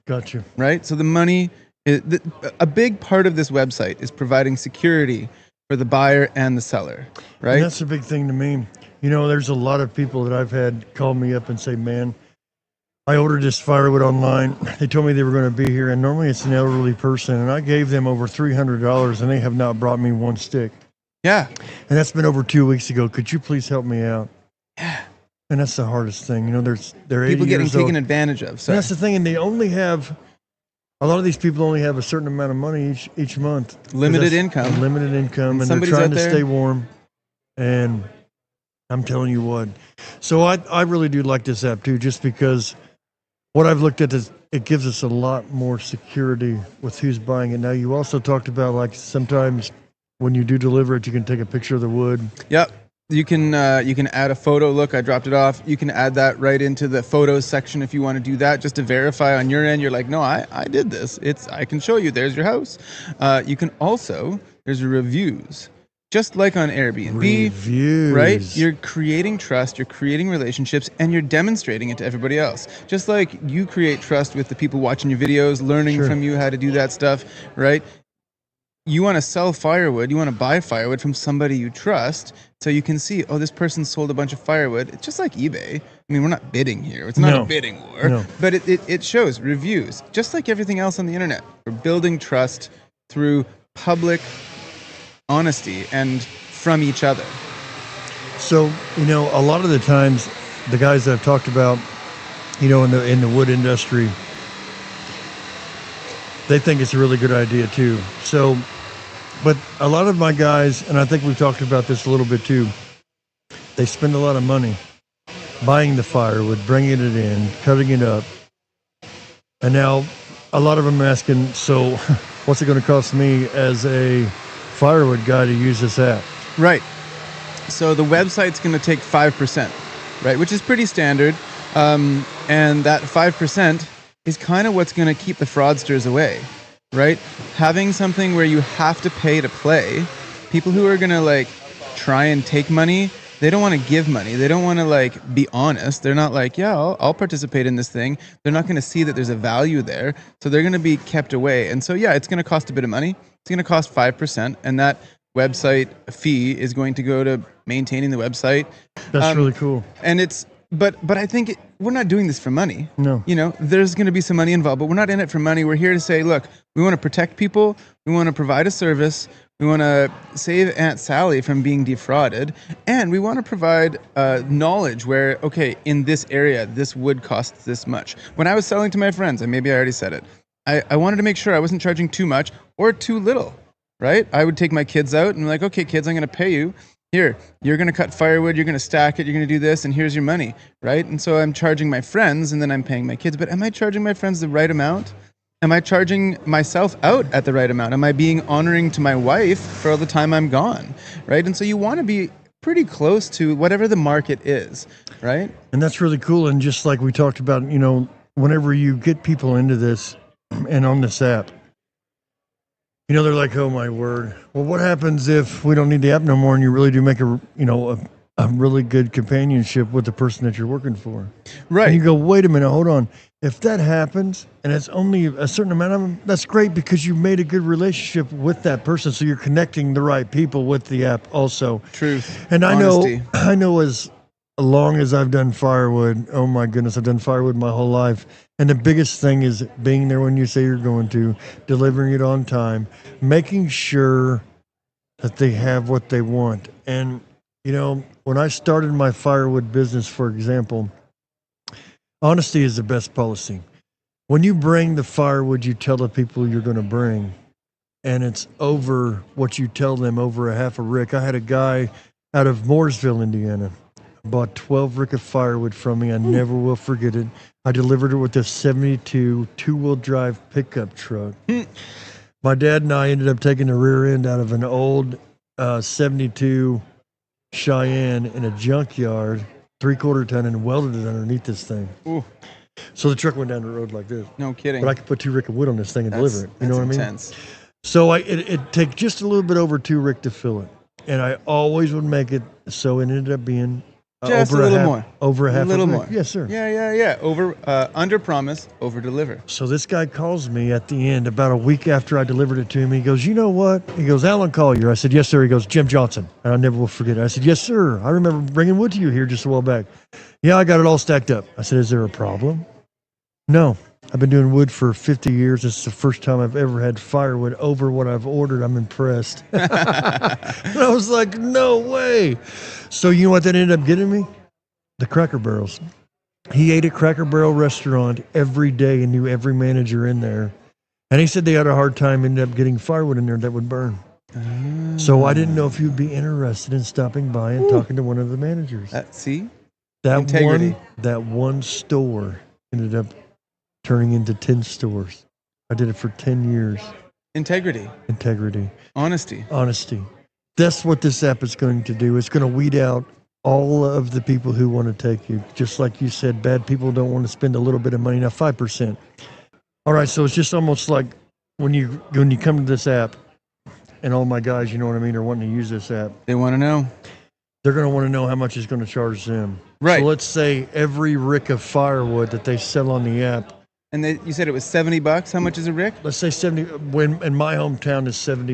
Gotcha. Right? So the money, a big part of this website is providing security for the buyer and the seller. Right? And that's a big thing to me. There's a lot of people that I've had call me up and say, man, I ordered this firewood online. They told me they were going to be here, and normally it's an elderly person, and I gave them over $300, and they have not brought me one stick. Yeah. And that's been over 2 weeks ago. Could you please help me out? Yeah. And that's the hardest thing. They're 80 people getting years old. taken advantage of. And that's the thing, and they only have, a lot of these people only have a certain amount of money each month. Limited income. Limited income, and they're somebody's trying out to there- stay warm. And I'm telling you what. So I really do like this app too, just because what I've looked at is it gives us a lot more security with who's buying it. Now, you also talked about sometimes when you do deliver it, you can take a picture of the wood. Yep. You can add a photo. Look, I dropped it off. You can add that right into the photos section if you want to do that, just to verify on your end. You're like, no, I did this. I can show you. There's your house. You can also, there's reviews. Just like on Airbnb, Reviews. right? You're creating trust, you're creating relationships, and you're demonstrating it to everybody else. Just like you create trust with the people watching your videos, learning Sure. from you how to do that stuff, right? You want to sell firewood, you want to buy firewood from somebody you trust, so you can see, this person sold a bunch of firewood. It's just like eBay. I mean, we're not bidding here. It's not No. a bidding war. No. But it shows reviews, just like everything else on the internet. We're building trust through public honesty and from each other. So, a lot of the times, the guys that I've talked about, in the wood industry, they think it's a really good idea too. So, but a lot of my guys, and I think we've talked about this a little bit too, they spend a lot of money buying the firewood, bringing it in, cutting it up. And now a lot of them are asking, so what's it going to cost me as a firewood guy to use this app? Right. So the website's going to take 5%, right, which is pretty standard. And that 5% is kind of what's going to keep the fraudsters away, right? Having something where you have to pay to play, people who are going to try and take money, they don't want to give money. They don't want to be honest. They're not I'll participate in this thing. They're not going to see that there's a value there. So they're going to be kept away. And so, it's going to cost a bit of money. It's going to cost 5%. And that website fee is going to go to maintaining the website. That's really cool. And but I think we're not doing this for money. No. There's going to be some money involved, but we're not in it for money. We're here to say, look, we want to protect people. We want to provide a service. We want to save Aunt Sally from being defrauded. And we want to provide knowledge where, okay, in this area, this wood costs this much. When I was selling to my friends, and maybe I already said it, I wanted to make sure I wasn't charging too much or too little, right? I would take my kids out and be like, okay, kids, I'm going to pay you. here, you're going to cut firewood, you're going to stack it, you're going to do this, and here's your money, right? And so I'm charging my friends, and then I'm paying my kids. But am I charging my friends the right amount? Am I charging myself out at the right amount? Am I being honoring to my wife for all the time I'm gone, right? And so you want to be pretty close to whatever the market is, right? And that's really cool. And just like we talked about, you know, whenever you get people into this and on this app, you know, they're like, oh my word. Well, what happens if we don't need the app no more and you really do make a really good companionship with the person that you're working for? Right. And you go, wait a minute, hold on. If that happens and it's only a certain amount of them, that's great because you made a good relationship with that person. So you're connecting the right people with the app also. Truth. And Honesty. I know as long as I've done firewood, oh my goodness, I've done firewood my whole life. And the biggest thing is being there when you say you're going to, delivering it on time, making sure that they have what they want. And, you know, when I started my firewood business, for example, honesty is the best policy. When you bring the firewood, you tell the people you're going to bring, and it's over what you tell them, over a half a rick. I had a guy out of Mooresville, Indiana, bought 12 rick of firewood from me. I never will forget it. I delivered it with a 72 two-wheel drive pickup truck. My dad and I ended up taking the rear end out of an old 72 Cheyenne in a junkyard, 3/4 ton, and welded it underneath this thing. Ooh. So the truck went down the road like this. No kidding. But I could put 2 rick of wood on this thing and deliver it. You know what I mean? Intense. So it take just a little bit over 2 rick to fill it. And I always would make it so it ended up being Just over a little half, more. Over a half. A little rick. more. Yes, sir. Yeah. Under promise, over deliver. So this guy calls me at the end about a week after I delivered it to him. He goes, you know what? He goes, Alan Collier. I said, yes, sir. He goes, Jim Johnson. And I never will forget it. I said, yes, sir. I remember bringing wood to you here just a while back. Yeah, I got it all stacked up. I said, is there a problem? No. I've been doing wood for 50 years. This is the first time I've ever had firewood over what I've ordered. I'm impressed. And I was like, no way. So you know what that ended up getting me? The Cracker Barrels. He ate at Cracker Barrel restaurant every day and knew every manager in there. And he said they had a hard time, ended up getting firewood in there that would burn. So I didn't know if you'd be interested in stopping by and talking to one of the managers. See? That Integrity. one store ended up turning into 10 stores. I did it for 10 years. Integrity. Honesty. Honesty. That's what this app is going to do. It's going to weed out all of the people who want to take you. Just like you said, bad people don't want to spend a little bit of money. Now, 5%. All right, so it's just almost like when you come to this app, and all my guys, you know what I mean, are wanting to use this app. They want to know. They're going to want to know how much it's going to charge them. Right. So let's say every rick of firewood that they sell on the app. And you said it was $70. How much is a rick? Let's say 70. When in my hometown is $70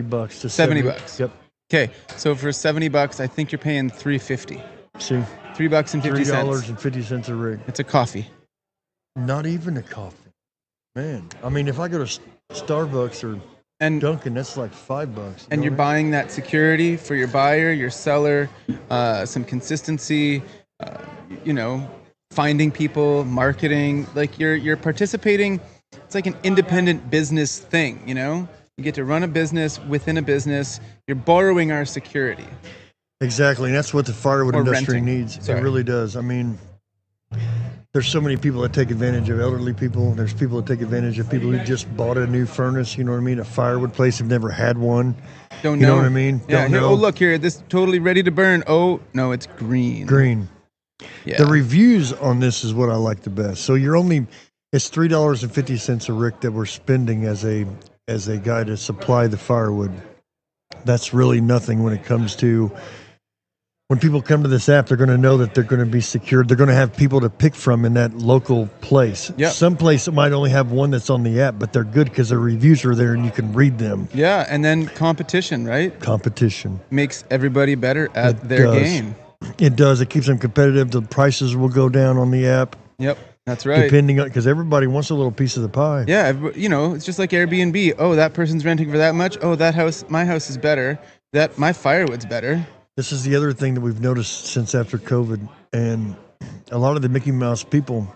to $70. Yep. Okay, so for $70, I think you're paying $3.50. See, $3.50. $3.50 a rig. It's a coffee. Not even a coffee, man. I mean, if I go to Starbucks or Dunkin', that's like $5. And you're buying that security for your buyer, your seller, some consistency. Finding people, marketing. Like you're participating. It's like an independent business thing. You know, you get to run a business within a business. You're borrowing our security. Exactly, and that's what the firewood industry renting. needs. Sorry. It really does. I mean, there's so many people that take advantage of elderly people. There's people that take advantage of people who just bought a new furnace, you know what I mean? A firewood place, have never had one. Don't You know know what I mean? Yeah. Don't Here, know. oh, look here. This totally ready to burn. Oh, no, it's green. Green. Yeah. The reviews on this is what I like the best. So it's $3.50 a rick that we're spending as a guy to supply the firewood. That's really nothing when it comes to when people come to this app, they're going to know that they're going to be secured. They're going to have people to pick from in that local place. Yep. Some place might only have one that's on the app, but they're good because their reviews are there and you can read them. Yeah, and then competition, right? Competition. Makes everybody better at It their does. game. It does. It keeps them competitive. The prices will go down on the app. Yep, that's right. Depending on, because everybody wants a little piece of the pie. Yeah, it's just like Airbnb. Oh, that person's renting for that much. Oh, my house is better. My firewood's better. This is the other thing that we've noticed since after COVID, and a lot of the Mickey Mouse people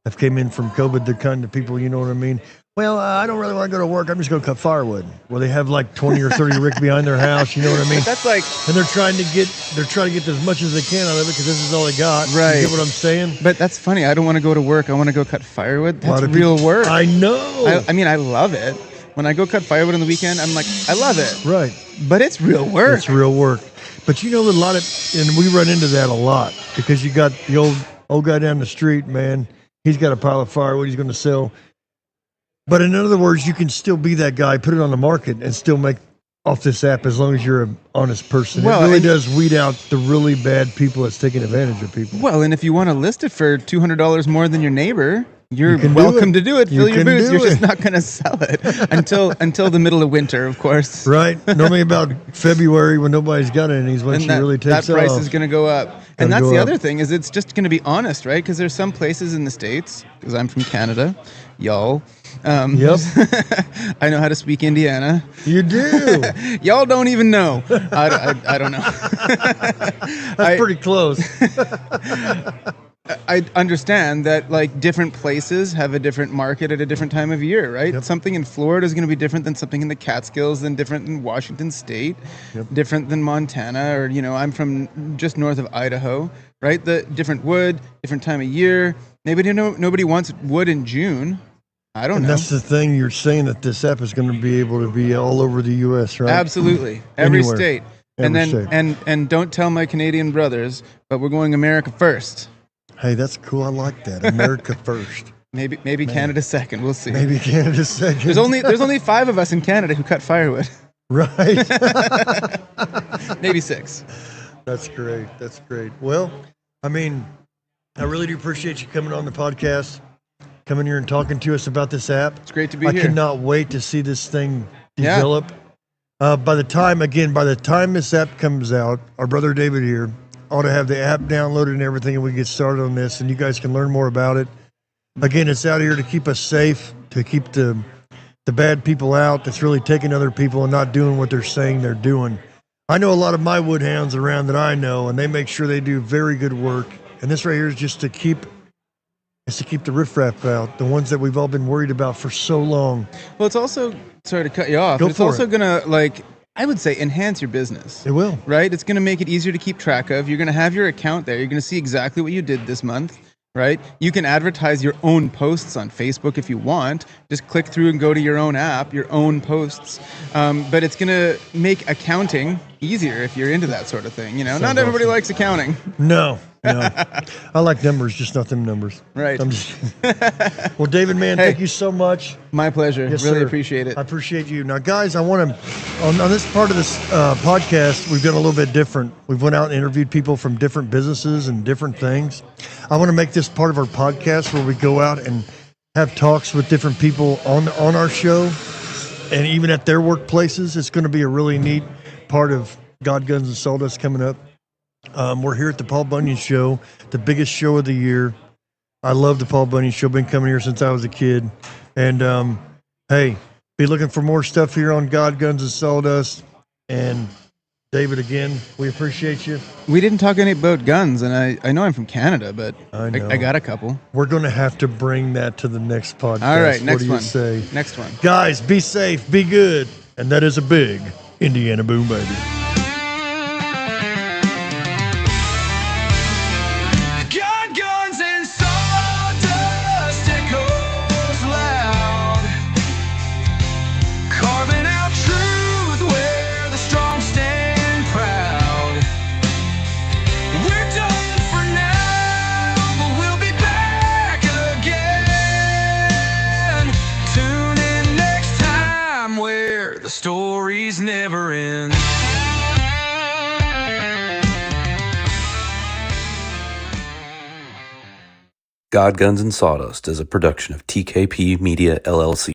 have came in from COVID. The kind of people, you know what I mean? well, I don't really want to go to work. I'm just going to cut firewood. Well, they have like 20 or 30 rick behind their house. You know what I mean? That's like, And they're trying to get as much as they can out of it because this is all they got. Right. You get what I'm saying? but that's funny. I don't want to go to work. I want to go cut firewood. A lot That's of real people- work. I know. I mean, I love it. When I go cut firewood on the weekend, I'm like, I love it. Right. But it's real work. It's real work. But you know, a lot of, and we run into that a lot because you got the old guy down the street, man. He's got a pile of firewood he's going to sell. But in other words, you can still be that guy, put it on the market, and still make off this app as long as you're an honest person. Well, it really and- does weed out the really bad people that's taking advantage of people. Well, and if you want to list it for $200 more than your neighbor, you're You can do welcome it. to do it. You Fill your can boots. do You're just it. not going to sell it until the middle of winter, of course. Right? Normally about February when nobody's got any is when And she that, really that takes price off. is going to go up. Gonna And that's go the up. other thing is it's just going to be honest, right? Because there's some places in the States, because I'm from Canada, y'all. Yep. I know how to speak Indiana. You do. Y'all don't even know. I don't know. That's pretty close. I understand that like different places have a different market at a different time of year, right? Yep. Something in Florida is going to be different than something in the Catskills, than different than Washington State, Yep. different than Montana, or I'm from just north of Idaho, right? The different wood, different time of year. Maybe nobody wants wood in June. I don't And know. that's the thing, you're saying that this app is going to be able to be all over the U.S., right? Absolutely, every Anywhere. state. Every and then state. and don't tell my Canadian brothers, but we're going America first. Hey, that's cool. I like that. America first. Maybe Canada second. We'll see. Maybe Canada second. There's only 5 of us in Canada who cut firewood. Right. Maybe 6. That's great. That's great. Well, I mean, I really do appreciate you coming on the podcast, coming here and talking to us about this app. It's great to be I here. cannot wait to see this thing Yeah. develop. By the time this app comes out, our brother David here ought to have the app downloaded and everything, and we get started on this, and you guys can learn more about it. Again, it's out here to keep us safe, to keep the bad people out that's really taking other people and not doing what they're saying they're doing. I know a lot of my wood hounds around that I know, and they make sure they do very good work. And this right here is just to keep the riffraff out, the ones that we've all been worried about for so long. Well, it's also, sorry to cut you off, Go but it's for also it. going to, I would say, enhance your business. It will. Right? It's going to make it easier to keep track of. You're going to have your account there. You're going to see exactly what you did this month, right? You can advertise your own posts on Facebook if you want. Just click through and go to your own app, your own posts. But it's going to make accounting easier if you're into that sort of thing. Not everybody awesome. likes accounting. No. I like numbers, just not them numbers. Right. I'm just well, David, man, Hey. thank you so much. My pleasure. Yes, Really sir. appreciate it. I appreciate you. Now, guys, I want to, on this part of this podcast, we've done a little bit different. We've went out and interviewed people from different businesses and different things. I want to make this part of our podcast where we go out and have talks with different people on our show and even at their workplaces. It's going to be a really neat part of God, Guns, and Sawdust coming up. We're here at the Paul Bunyan Show, the biggest show of the year. I love the Paul Bunyan Show. Been coming here since I was a kid. And, hey, be looking for more stuff here on God, Guns, and Sawdust. And David, again, we appreciate you. We didn't talk any about guns, and I know I'm from Canada, but I know. I got a couple. We're going to have to bring that to the next podcast. All right, next what do you one. say? Next one. Guys, be safe, be good. And that is a big Indiana boom, baby. Gun, guns, and sawdust echoes loud, carving out truth where the strong stand proud. We're done for now, but we'll be back again. Tune in next time where the stories never end. God, Guns, and Sawdust is a production of TKP Media, LLC.